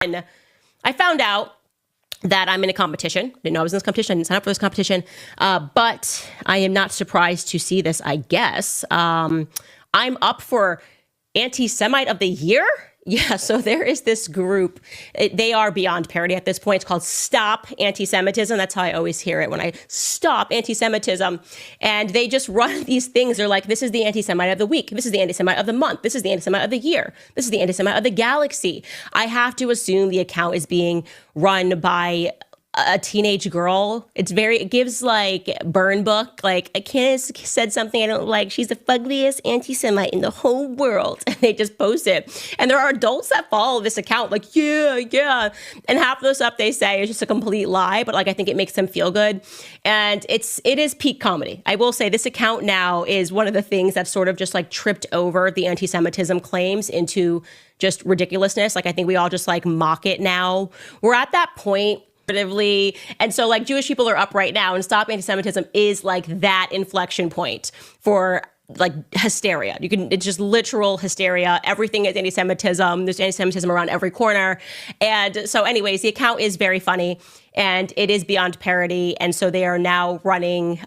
And I found out that I'm in a competition. Didn't know I was in this competition. I didn't sign up for this competition. But I am not surprised to see this, I guess. I'm up for Antisemite of the Year. Yeah, so there is this group. They are beyond parody at this point. It's called Stop Anti-Semitism. That's how I always hear it, when I stop anti-Semitism. And they just run these things. They're like, this is the anti-Semite of the week. This is the anti-Semite of the month. This is the anti-Semite of the year. This is the anti-Semite of the galaxy. I have to assume the account is being run by a teenage girl. It gives like burn book, like Candace said something I don't like. She's the fuggliest anti-Semite in the whole world. And they just post it. And there are adults that follow this account like, yeah. And half of the stuff they say is just a complete lie, but like I think it makes them feel good. And it is peak comedy. I will say this account now is one of the things that's sort of just like tripped over the anti-Semitism claims into just ridiculousness. Like I think we all just like mock it now. We're at that point. And so like Jewish people are up right now, and Stop Anti-Semitism is like that inflection point for like hysteria. It's just literal hysteria. Everything is anti-Semitism. There's anti-Semitism around every corner. And so anyways, the account is very funny and it is beyond parody. And so they are now running,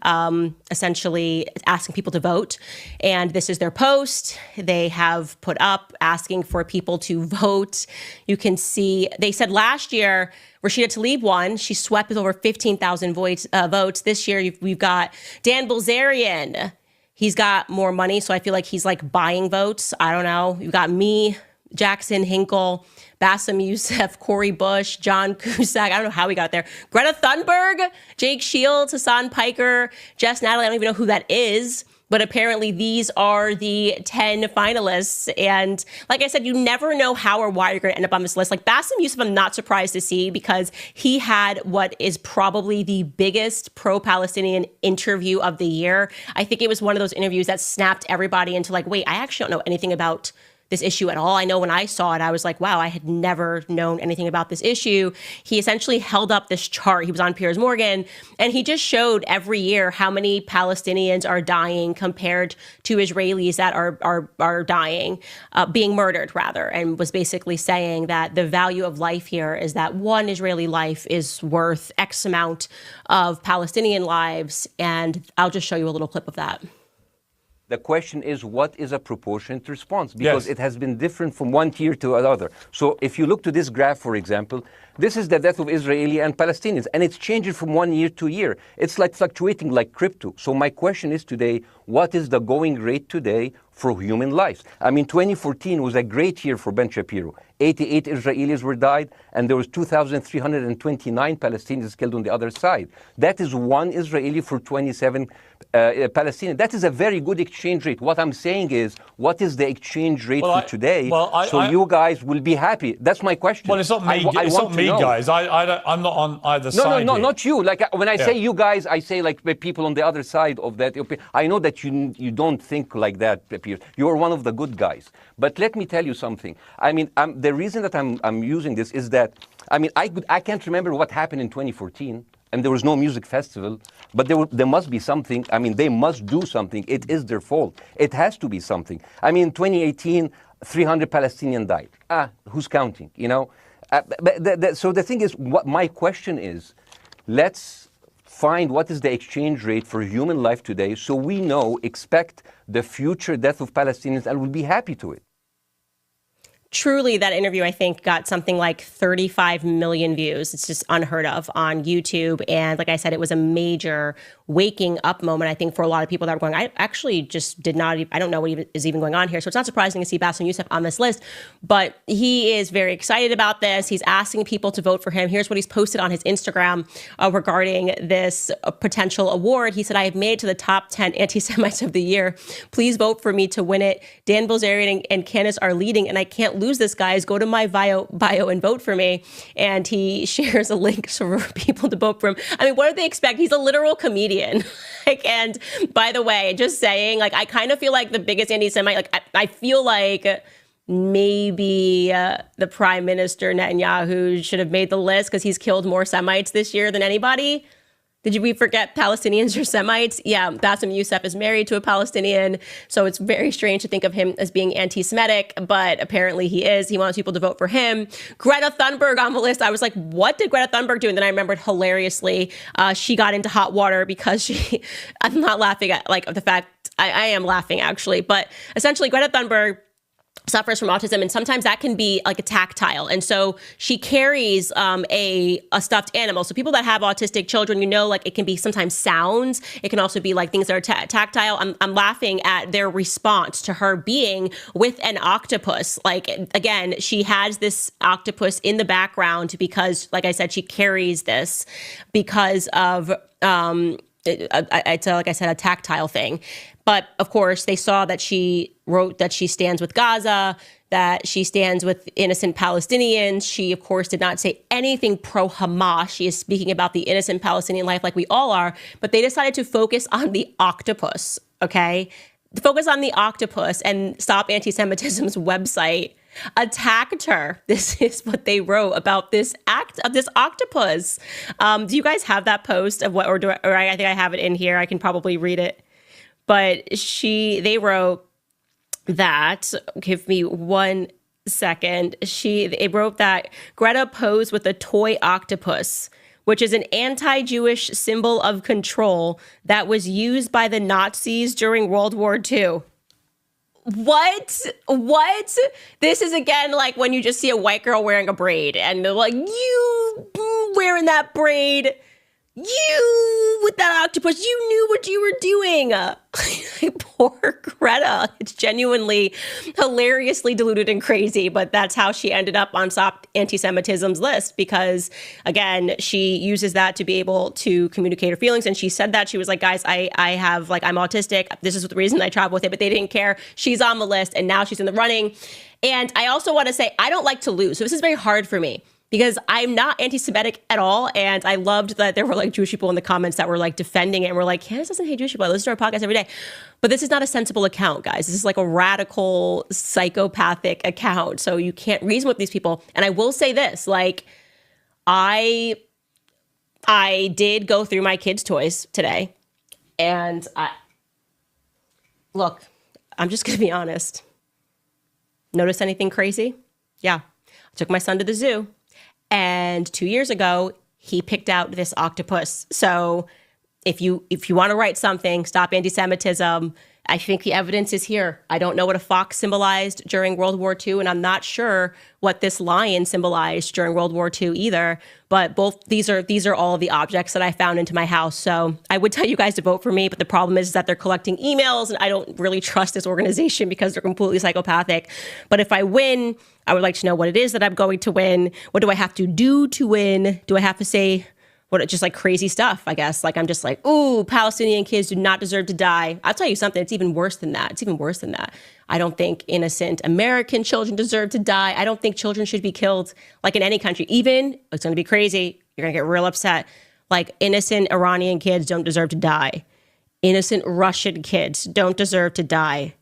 essentially asking people to vote. And this is their post. They have put up asking for people to vote. You can see, they said last year, Rashida Tlaib won. She swept with over 15,000 votes. This year, we've got Dan Bilzerian. He's got more money, so I feel like he's like buying votes. I don't know. You've got me, Jackson Hinkle, Bassem Youssef, Corey Bush, John Cusack. I don't know how we got there. Greta Thunberg, Jake Shields, Hassan Piker, Jess Natalie. I don't even know who that is. But apparently these are the 10 finalists. And like I said, you never know how or why you're going to end up on this list. Like Bassem Youssef, I'm not surprised to see, because he had what is probably the biggest pro-Palestinian interview of the year. I think it was one of those interviews that snapped everybody into like, wait, I actually don't know anything about this issue at all. I know when I saw it, I was like, wow, I had never known anything about this issue. He essentially held up this chart. He was on Piers Morgan, and he just showed every year how many Palestinians are dying compared to Israelis that are dying, being murdered rather, and was basically saying that the value of life here is that one Israeli life is worth X amount of Palestinian lives. And I'll just show you a little clip of that. The question is, what is a proportionate response? Because it has been different from one tier to another. So if you look to this graph, for example, this is the death of Israeli and Palestinians, and it's changing from one year to year. It's like fluctuating like crypto. So my question is today, what is the going rate today for human lives? I mean, 2014 was a great year for Ben Shapiro. 88 Israelis were died, and there was 2,329 Palestinians killed on the other side. That is one Israeli for 27 Palestinians. That is a very good exchange rate. What I'm saying is, what is the exchange rate for today? You guys will be happy. That's my question. Well, it's not me. It's not me, guys. I'm not on either side. No, not you. Like when I say you guys, I say like the people on the other side of that. I know that you don't think like that, Piers. You're one of the good guys. But let me tell you something. I mean, the reason that I'm using this is that, I mean, I can't remember what happened in 2014, and there was no music festival, but there must be something. I mean, they must do something. It is their fault. It has to be something. I mean, 2018, 300 Palestinians died. Who's counting, you know? So the thing is, what my question is, let's find what is the exchange rate for human life today, so we expect the future death of Palestinians, and we'll be happy to it. Truly, that interview, I think, got something like 35 million views. It's just unheard of on YouTube. And like I said, it was a major waking up moment, I think, for a lot of people that were going, I actually just did not, I don't know what is even going on here. So it's not surprising to see Bassem Youssef on this list, but he is very excited about this. He's asking people to vote for him. Here's what he's posted on his Instagram regarding this potential award. He said, I have made it to the top 10 anti-Semites of the year. Please vote for me to win it. Dan Bilzerian and Candace are leading, and I can't lose this, guys. Go to my bio and vote for me. And he shares a link for people to vote for him. I mean, what do they expect? He's a literal comedian. And by the way, just saying, like, I kind of feel like the biggest anti-Semite, like, I feel like maybe the Prime Minister Netanyahu should have made the list because he's killed more Semites this year than anybody. Did we forget Palestinians or Semites? Yeah, Bassem Youssef is married to a Palestinian, so it's very strange to think of him as being anti-Semitic, but apparently he is. He wants people to vote for him. Greta Thunberg on the list. I was like, what did Greta Thunberg do? And then I remembered hilariously, she got into hot water because she, I'm not laughing at like the fact, I am laughing actually, but essentially Greta Thunberg suffers from autism, and sometimes that can be like a tactile. And so she carries a stuffed animal. So people that have autistic children, like it can be sometimes sounds. It can also be like things that are tactile. I'm laughing at their response to her being with an octopus. Like, again, she has this octopus in the background because, like I said, she carries this because of it's like I said, a tactile thing. But of course, they saw that she wrote that she stands with Gaza, that she stands with innocent Palestinians. She, of course, did not say anything pro-Hamas. She is speaking about the innocent Palestinian life like we all are. But they decided to focus on the octopus, okay? Focus on the octopus, and Stop Anti-Semitism's website attacked her. This is what they wrote about this act of this octopus. Do you guys have that post of what, or I think I have it in here. I can probably read it. But they wrote that, give me 1 second. They wrote that Greta posed with a toy octopus, which is an anti-Jewish symbol of control that was used by the Nazis during World War II. What? This is again like when you just see a white girl wearing a braid and they're like, you wearing that braid, you with that octopus, you knew what you were doing. Poor Greta. It's genuinely hilariously deluded and crazy, but that's how she ended up on Stop Anti-Semitism's list because, again, she uses that to be able to communicate her feelings. And she said that. She was like, guys, I'm autistic. This is the reason I travel with it, but they didn't care. She's on the list, and now she's in the running. And I also want to say, I don't like to lose. So this is very hard for me, because I'm not anti-Semitic at all. And I loved that there were like Jewish people in the comments that were like defending it. And we're like, Candace doesn't hate Jewish people. I listen to our podcast every day. But this is not a sensible account, guys. This is like a radical psychopathic account. So you can't reason with these people. And I will say this, like, I did go through my kids' toys today. And look, I'm just going to be honest. Notice anything crazy? Yeah. I took my son to the zoo. And 2 years ago, he picked out this octopus. So if you want to write something, Stop Anti-Semitism, I think the evidence is here. I don't know what a fox symbolized during World War II, and I'm not sure what this lion symbolized during World War II either. But both these are all of the objects that I found into my house. So I would tell you guys to vote for me, but the problem is that they're collecting emails, and I don't really trust this organization because they're completely psychopathic. But if I win, I would like to know what it is that I'm going to win. What do I have to do to win? Do I have to say just like crazy stuff, I guess? Like, I'm just like, ooh, Palestinian kids do not deserve to die. I'll tell you something, it's even worse than that. I don't think innocent American children deserve to die. I don't think children should be killed, like in any country. Even, it's going to be crazy, you're going to get real upset, like innocent Iranian kids don't deserve to die. Innocent Russian kids don't deserve to die.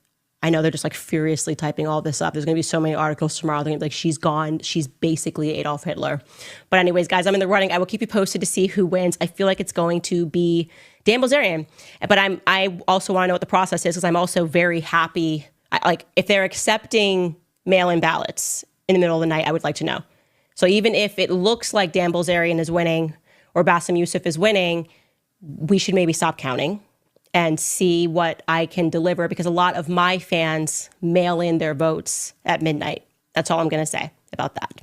I know they're just like furiously typing all this up. There's going to be so many articles tomorrow. They're going to be like, she's gone. She's basically Adolf Hitler. But anyways, guys, I'm in the running. I will keep you posted to see who wins. I feel like it's going to be Dan Bilzerian. But I also want to know what the process is, because I'm also very happy. Like, if they're accepting mail-in ballots in the middle of the night, I would like to know. So even if it looks like Dan Bilzerian is winning or Bassem Youssef is winning, we should maybe stop counting and see what I can deliver, because a lot of my fans mail in their votes at midnight. That's all I'm going to say about that.